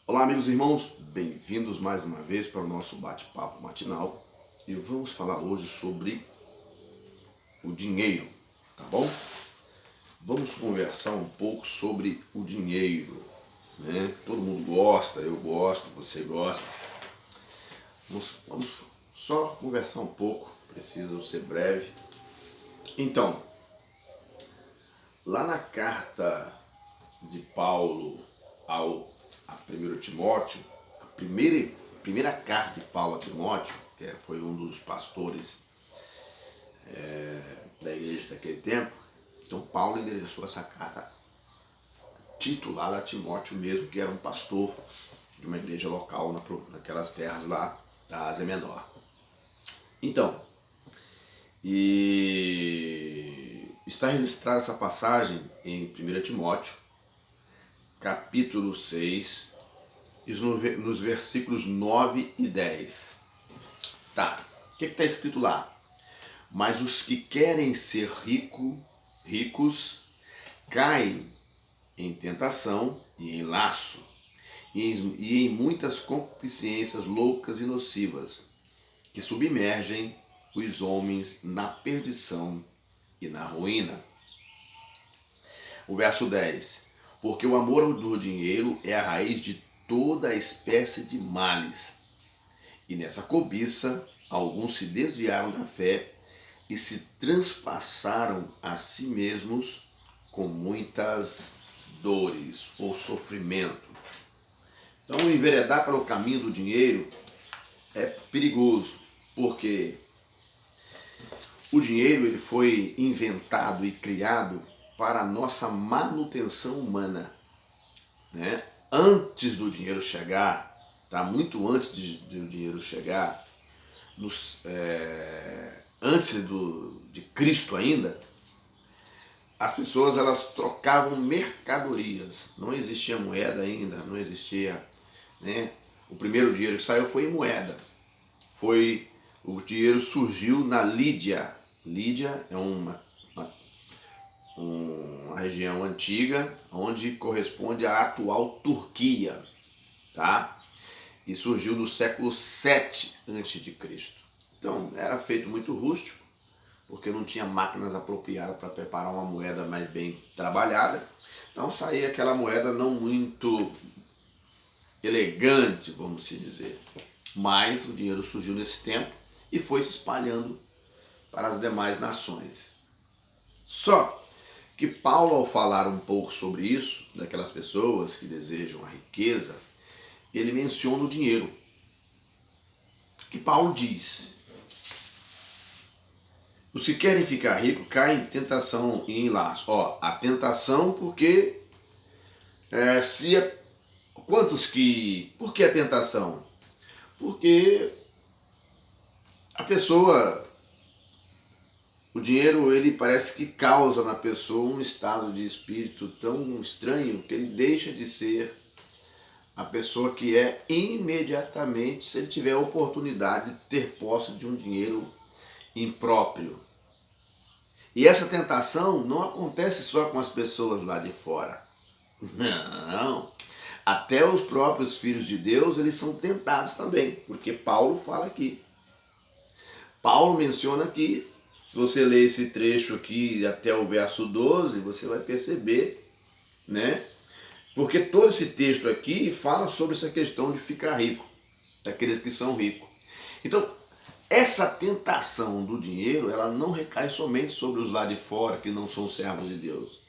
Olá, amigos e irmãos, bem-vindos mais uma vez para o nosso bate-papo matinal e vamos falar hoje sobre o dinheiro, tá bom? Vamos conversar um pouco sobre o dinheiro, né? Todo mundo gosta, eu gosto, você gosta. Vamos só conversar um pouco, preciso ser breve. Então, lá na carta de Paulo a 1 Timóteo, a primeira carta de Paulo a Timóteo, que foi um dos pastores da igreja daquele tempo, então Paulo endereçou essa carta titulada a Timóteo mesmo, que era um pastor de uma igreja local naquelas terras lá da Ásia Menor. Então, e está registrada essa passagem em 1 Timóteo, capítulo 6, nos versículos 9 e 10. Tá, o que está escrito lá? Mas os que querem ser ricos caem em tentação e em laço, e em muitas concupiscências loucas e nocivas, que submergem os homens na perdição e na ruína. O verso 10. Porque o amor do dinheiro é a raiz de toda espécie de males. E nessa cobiça, alguns se desviaram da fé e se transpassaram a si mesmos com muitas dores ou sofrimento. Então, enveredar pelo caminho do dinheiro é perigoso, porque o dinheiro ele foi inventado e criado para a nossa manutenção humana, né? Antes do dinheiro chegar, tá? Muito antes do dinheiro chegar, antes de Cristo ainda, as pessoas elas trocavam mercadorias. Não existia moeda ainda, não existia, né? O primeiro dinheiro que saiu foi em moeda. O dinheiro surgiu na Lídia. Lídia é uma região antiga, onde corresponde à atual Turquia, tá? E surgiu no século 7 a.C. Então, era feito muito rústico, porque não tinha máquinas apropriadas para preparar uma moeda mais bem trabalhada. Então, saía aquela moeda não muito elegante, vamos se dizer. Mas o dinheiro surgiu nesse tempo e foi se espalhando para as demais nações. Só que Paulo, ao falar um pouco sobre isso, daquelas pessoas que desejam a riqueza, ele menciona o dinheiro. Que Paulo diz: os que querem ficar ricos caem em tentação e em laço. A tentação porque por que a tentação? Porque o dinheiro ele parece que causa na pessoa um estado de espírito tão estranho que ele deixa de ser a pessoa que é imediatamente se ele tiver a oportunidade de ter posse de um dinheiro impróprio. E essa tentação não acontece só com as pessoas lá de fora. Não. Até os próprios filhos de Deus, eles são tentados também, porque Paulo fala aqui. Paulo menciona aqui, se você ler esse trecho aqui até o verso 12, você vai perceber, né? Porque todo esse texto aqui fala sobre essa questão de ficar rico, daqueles que são ricos. Então, essa tentação do dinheiro, ela não recai somente sobre os lá de fora que não são servos de Deus.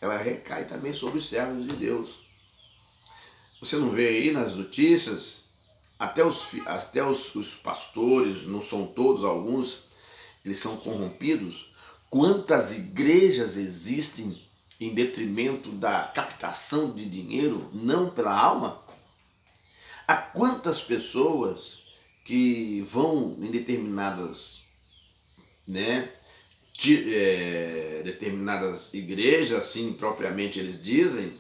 Ela recai também sobre os servos de Deus. Você não vê aí nas notícias, até os pastores, não são todos, alguns, eles são corrompidos. Quantas igrejas existem em detrimento da captação de dinheiro, não pela alma? Há quantas pessoas que vão em determinadas, determinadas igrejas, assim propriamente eles dizem,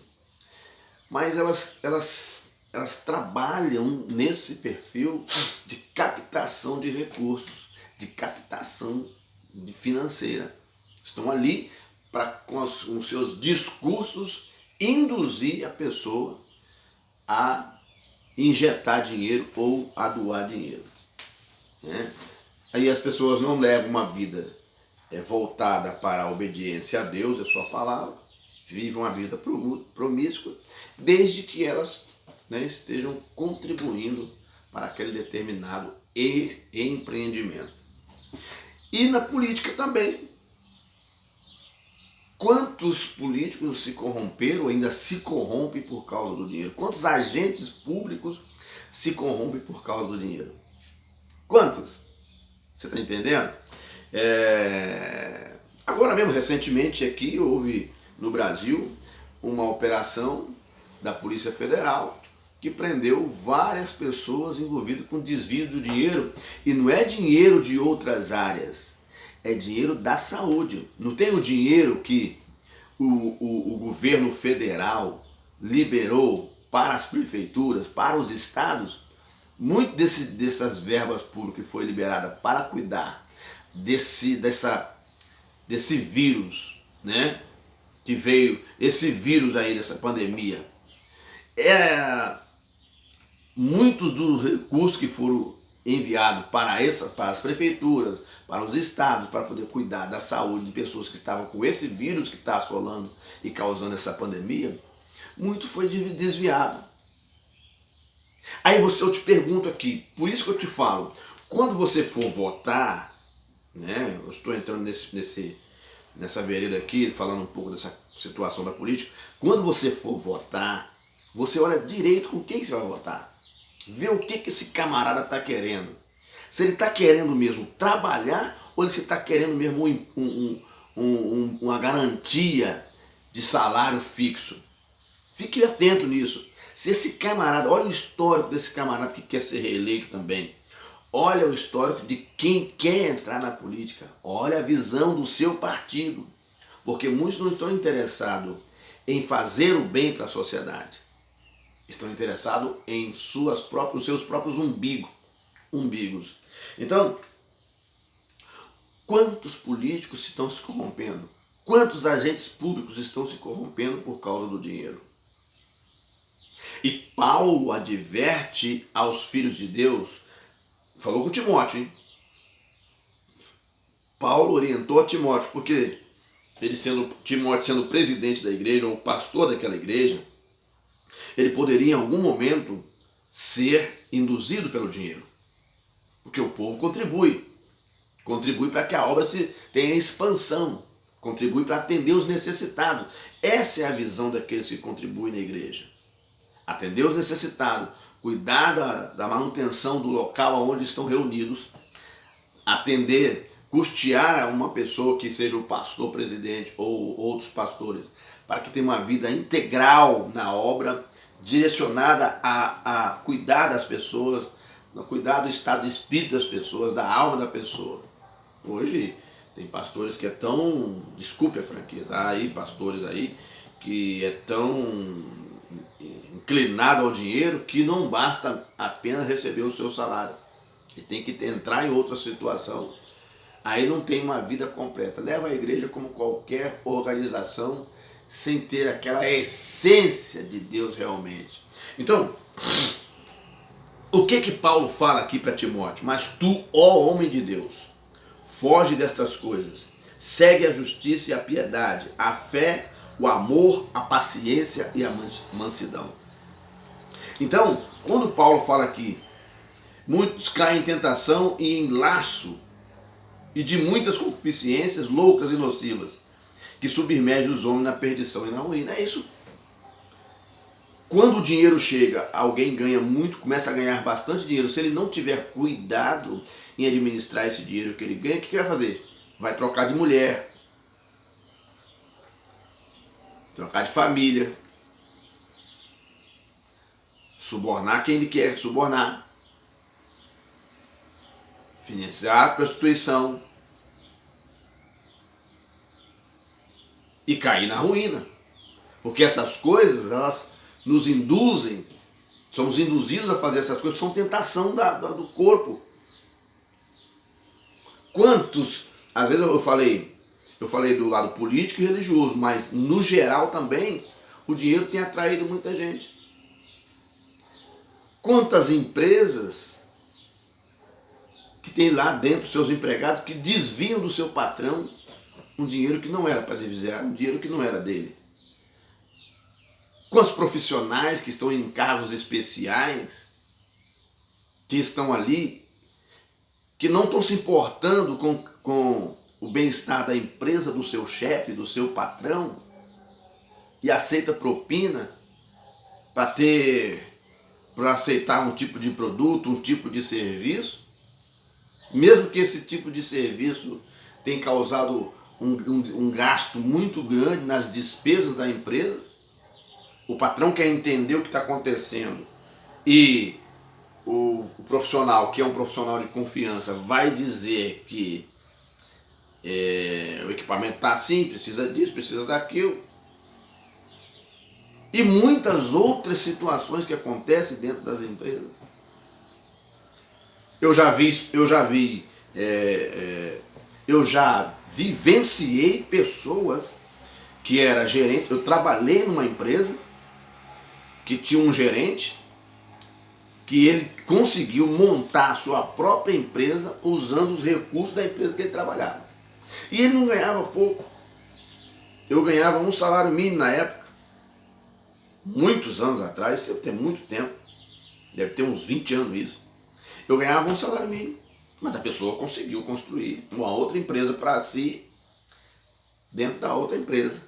mas elas trabalham nesse perfil de captação de recursos, de captação financeira. Estão ali para, com os seus discursos, induzir a pessoa a injetar dinheiro ou a doar dinheiro, né? Aí as pessoas não levam uma vida voltada para a obediência a Deus e a sua palavra, vivem uma vida promíscua, desde que elas, né, estejam contribuindo para aquele determinado empreendimento. E na política também. Quantos políticos se corromperam ou ainda se corrompem por causa do dinheiro? Quantos agentes públicos se corrompem por causa do dinheiro? Quantos? Você está entendendo? Agora mesmo, recentemente aqui, houve no Brasil uma operação da Polícia Federal que prendeu várias pessoas envolvidas com desvio do dinheiro. E não é dinheiro de outras áreas, é dinheiro da saúde. Não tem o dinheiro que o governo federal liberou para as prefeituras, para os estados. Muito dessas verbas públicas que foi liberada para cuidar desse vírus, né? Que veio, esse vírus aí, dessa pandemia. Muitos dos recursos que foram enviados para as prefeituras, para os estados, para poder cuidar da saúde de pessoas que estavam com esse vírus que está assolando e causando essa pandemia, muito foi desviado. Aí eu te pergunto aqui, por isso que eu te falo, quando você for votar, né? Eu estou entrando nessa vereda aqui, falando um pouco dessa situação da política. Quando você for votar, você olha direito com quem você vai votar. Vê o que esse camarada está querendo. Se ele está querendo mesmo trabalhar ou se está querendo mesmo uma garantia de salário fixo. Fique atento nisso. Se esse camarada, olha o histórico desse camarada que quer ser reeleito também. Olha o histórico de quem quer entrar na política. Olha a visão do seu partido. Porque muitos não estão interessados em fazer o bem para a sociedade. Estão interessados em seus próprios umbigos. Então, quantos políticos estão se corrompendo? Quantos agentes públicos estão se corrompendo por causa do dinheiro? E Paulo adverte aos filhos de Deus, falou com Timóteo, hein? Paulo orientou a Timóteo, porque Timóteo sendo presidente da igreja, ou pastor daquela igreja, ele poderia em algum momento ser induzido pelo dinheiro. Porque o povo contribui para que a obra tenha expansão, contribui para atender os necessitados. Essa é a visão daqueles que contribuem na igreja. Atender os necessitados, cuidar da manutenção do local onde estão reunidos, atender, custear uma pessoa que seja o pastor presidente ou outros pastores, para que tenha uma vida integral na obra, direcionada a cuidar das pessoas, a cuidar do estado de espírito das pessoas, da alma da pessoa. Hoje tem pastores que desculpe a franqueza, aí pastores aí que é tão inclinado ao dinheiro que não basta apenas receber o seu salário. Ele tem que entrar em outra situação. Aí não tem uma vida completa. Leva a igreja como qualquer organização, sem ter aquela essência de Deus realmente. Então, o que Paulo fala aqui para Timóteo? Mas tu, ó homem de Deus, foge destas coisas. Segue a justiça e a piedade, a fé, o amor, a paciência e a mansidão. Então, quando Paulo fala aqui, muitos caem em tentação e em laço e de muitas concupiscências loucas e nocivas, que submergem os homens na perdição e na ruína. É isso. Quando o dinheiro chega, alguém ganha muito, começa a ganhar bastante dinheiro. Se ele não tiver cuidado em administrar esse dinheiro que ele ganha, o que ele vai fazer? Vai trocar de mulher, trocar de família, subornar quem ele quer subornar, financiar a prostituição e cair na ruína. Porque essas coisas, elas nos induzem, somos induzidos a fazer essas coisas, são tentação do corpo. Quantos, às vezes eu falei do lado político e religioso, mas no geral também o dinheiro tem atraído muita gente. Quantas empresas que tem lá dentro seus empregados que desviam do seu patrão um dinheiro que não era para desviar, um dinheiro que não era dele. Quantos profissionais que estão em cargos especiais, que estão ali, que não estão se importando com o bem-estar da empresa, do seu chefe, do seu patrão, e aceita propina para aceitar um tipo de produto, um tipo de serviço, mesmo que esse tipo de serviço tenha causado um gasto muito grande nas despesas da empresa. O patrão quer entender o que está acontecendo e o profissional, que é um profissional de confiança, vai dizer que o equipamento está assim, precisa disso, precisa daquilo. E muitas outras situações que acontecem dentro das empresas. Eu já vivenciei pessoas que era gerente. Eu trabalhei numa empresa que tinha um gerente que ele conseguiu montar a sua própria empresa usando os recursos da empresa que ele trabalhava. E ele não ganhava pouco. Eu ganhava um salário mínimo na época, muitos anos atrás, isso tem muito tempo, deve ter uns 20 anos isso. Eu ganhava um salário mínimo, mas a pessoa conseguiu construir uma outra empresa para si, dentro da outra empresa.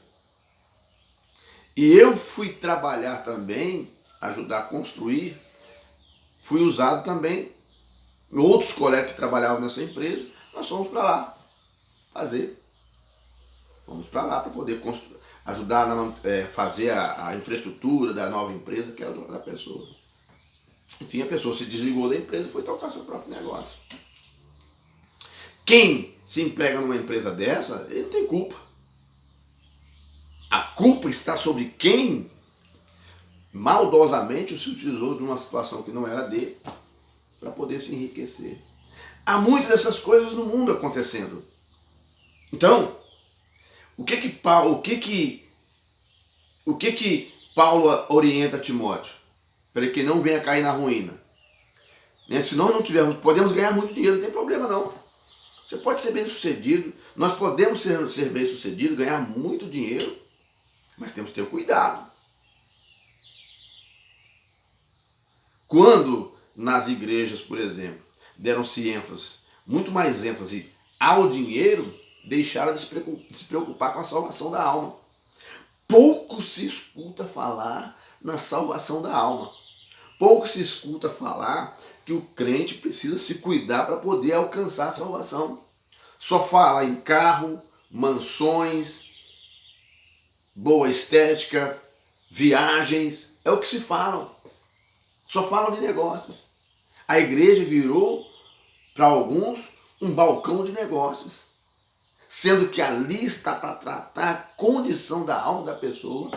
E eu fui trabalhar também, ajudar a construir, fui usado também, outros colegas que trabalhavam nessa empresa, nós fomos para lá fazer. Fomos para lá para poder ajudar a fazer a infraestrutura da nova empresa, que era da pessoa. Enfim, a pessoa se desligou da empresa e foi tocar seu próprio negócio. Quem se emprega numa empresa dessa, ele não tem culpa. A culpa está sobre quem maldosamente se utilizou de uma situação que não era dele para poder se enriquecer. Há muitas dessas coisas no mundo acontecendo. Então, o que Paulo orienta Timóteo? Para que não venha cair na ruína. Né? Se nós não tivermos, podemos ganhar muito dinheiro, não tem problema não. Você pode ser bem sucedido, nós podemos ser bem sucedidos, ganhar muito dinheiro, mas temos que ter cuidado. Quando nas igrejas, por exemplo, deram-se ênfase, muito mais ênfase ao dinheiro, deixaram de se preocupar com a salvação da alma. Pouco se escuta falar na salvação da alma. Pouco se escuta falar que o crente precisa se cuidar para poder alcançar a salvação. Só fala em carro, mansões, boa estética, viagens, é o que se falam. Só falam de negócios. A igreja virou, para alguns, um balcão de negócios. Sendo que ali está para tratar a condição da alma da pessoa,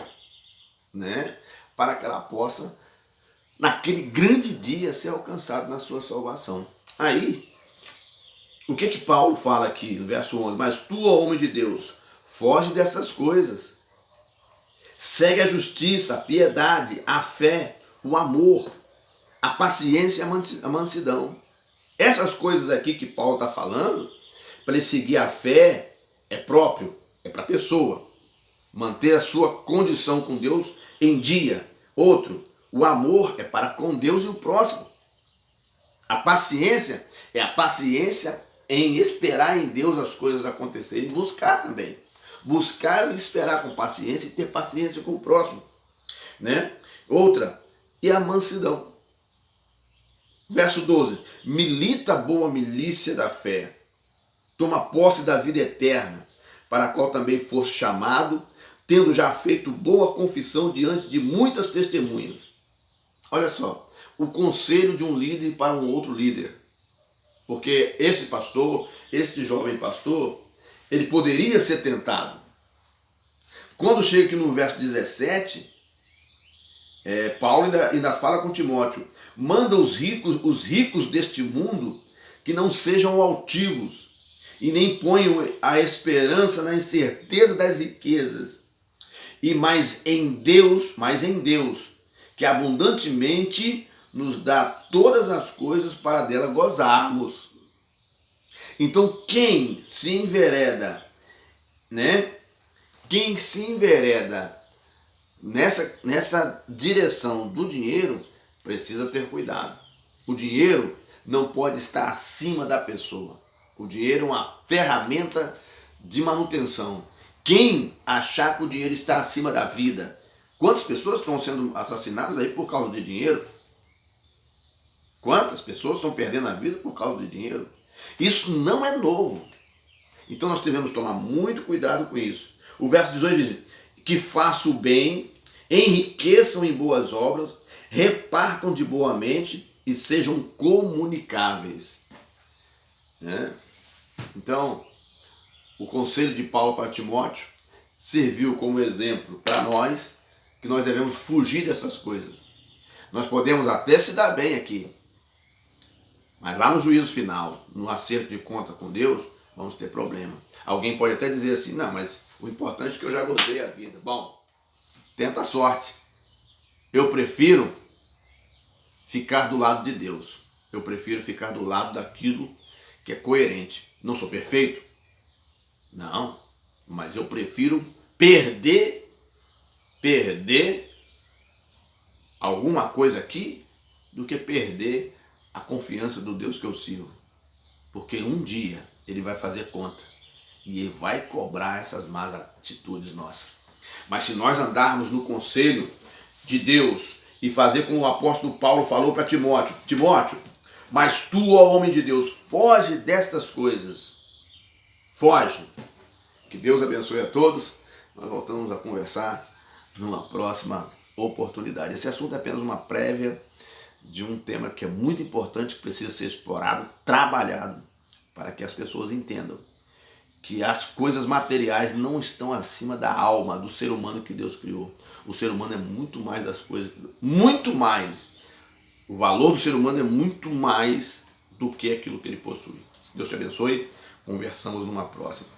né? Para que ela possa, naquele grande dia, ser alcançada na sua salvação. Aí, o que Paulo fala aqui no verso 11? Mas tu, ó homem de Deus, foge dessas coisas. Segue a justiça, a piedade, a fé, o amor, a paciência e a mansidão. Essas coisas aqui que Paulo está falando, para ele seguir a fé, é próprio, é para a pessoa. Manter a sua condição com Deus em dia. Outro, o amor é para com Deus e o próximo. A paciência é a paciência em esperar em Deus as coisas acontecerem e buscar também. Buscar e esperar com paciência e ter paciência com o próximo. Né? Outra, e a mansidão. Verso 12. Milita a boa milícia da fé. Toma posse da vida eterna, para a qual também foste chamado, tendo já feito boa confissão diante de muitas testemunhas. Olha só, o conselho de um líder para um outro líder. Porque esse pastor, esse jovem pastor, ele poderia ser tentado. Quando chega aqui no verso 17, Paulo ainda fala com Timóteo, manda os ricos deste mundo que não sejam altivos e nem ponham a esperança na incerteza das riquezas, mas em Deus, que abundantemente nos dá todas as coisas para dela gozarmos. Então quem se envereda, né? Quem se envereda nessa direção do dinheiro precisa ter cuidado. O dinheiro não pode estar acima da pessoa. O dinheiro é uma ferramenta de manutenção. Quem achar que o dinheiro está acima da vida? Quantas pessoas estão sendo assassinadas aí por causa de dinheiro? Quantas pessoas estão perdendo a vida por causa de dinheiro? Isso não é novo. Então nós devemos tomar muito cuidado com isso. O verso 18 diz: que façam o bem, enriqueçam em boas obras, repartam de boa mente e sejam comunicáveis. Né? Então, o conselho de Paulo para Timóteo serviu como exemplo para nós, que nós devemos fugir dessas coisas. Nós podemos até se dar bem aqui, mas lá no juízo final, no acerto de conta com Deus, vamos ter problema. Alguém pode até dizer assim: não, mas o importante é que eu já gozei a vida. Bom, tenta a sorte. Eu prefiro ficar do lado de Deus. Eu prefiro ficar do lado daquilo que é coerente. Não sou perfeito? Não, mas eu prefiro perder alguma coisa aqui do que perder a confiança do Deus que eu sirvo. Porque um dia ele vai fazer conta e ele vai cobrar essas más atitudes nossas. Mas se nós andarmos no conselho de Deus e fazer como o apóstolo Paulo falou para Timóteo: Timóteo, mas tu, ó homem de Deus, foge destas coisas. Foge. Que Deus abençoe a todos. Nós voltamos a conversar numa próxima oportunidade. Esse assunto é apenas uma prévia de um tema que é muito importante, que precisa ser explorado, trabalhado, para que as pessoas entendam que as coisas materiais não estão acima da alma do ser humano que Deus criou. O ser humano é muito mais das coisas, muito mais. O valor do ser humano é muito mais do que aquilo que ele possui. Deus te abençoe. Conversamos numa próxima.